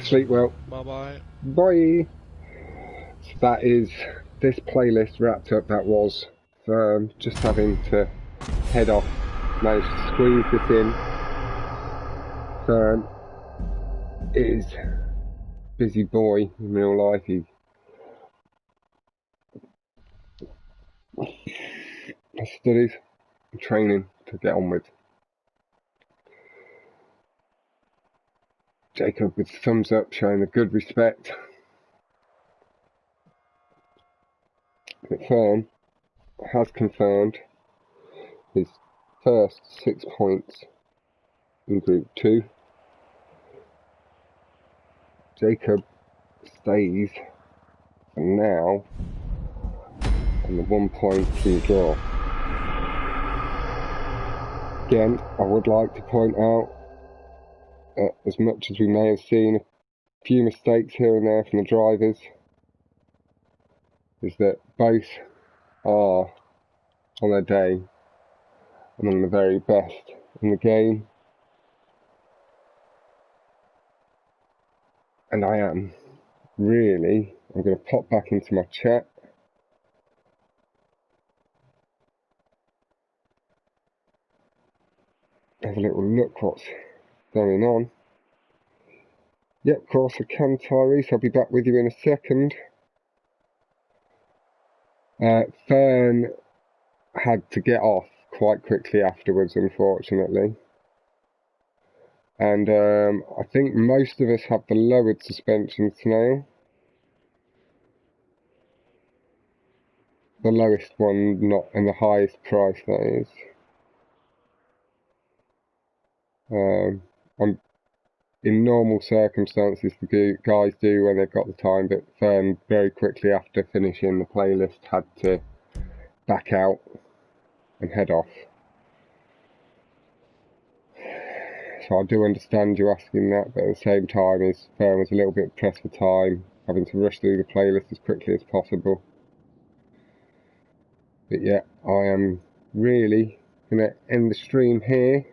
S1: Sleep well.
S2: Bye-bye.
S1: Bye. So that is this playlist wrapped up. That was just having to head off. Managed to squeeze this in. Fern is a busy boy in real life. He has studies and training to get on with. Jacob with thumbs up, showing a good respect. Fern has confirmed his first 6 points in Group 2. Jacob stays for now on the 1 point key draw. Again, I would like to point out, as much as we may have seen a few mistakes here and there from the drivers, is that both are, on their day, among the very best in the game. And I am really, I'm going to pop back into my chat. Have a little look what's going on. Yep, of course I can, Tyrese. I'll be back with you in a second. Fern had to get off quite quickly afterwards, unfortunately. And I think most of us have the lowered suspensions now. The lowest one, not in the highest price, that is. In normal circumstances, the guys do when they've got the time, but Fern very quickly after finishing the playlist had to back out and head off. So I do understand you asking that, but at the same time, Fern was a little bit pressed for time, having to rush through the playlist as quickly as possible. But yeah, I am really going to end the stream here.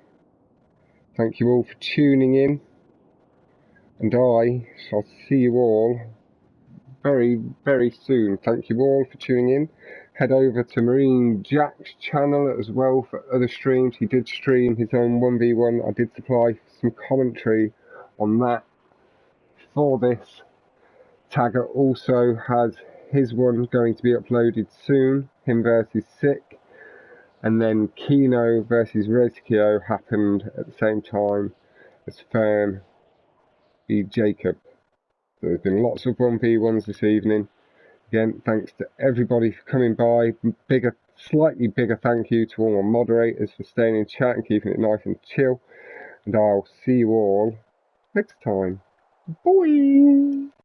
S1: Thank you all for tuning in, and I shall see you all very, very soon. Thank you all for tuning in. Head over to Marine Jack's channel as well for other streams. He did stream his own 1v1. I did supply some commentary on that for this. Tagger also has his one going to be uploaded soon, him versus Sick. And then Kino versus Rezkio happened at the same time as Fern v Jacob. So there's been lots of 1v1s this evening. Again, thanks to everybody for coming by. Slightly bigger thank you to all my moderators for staying in chat and keeping it nice and chill. And I'll see you all next time. Bye!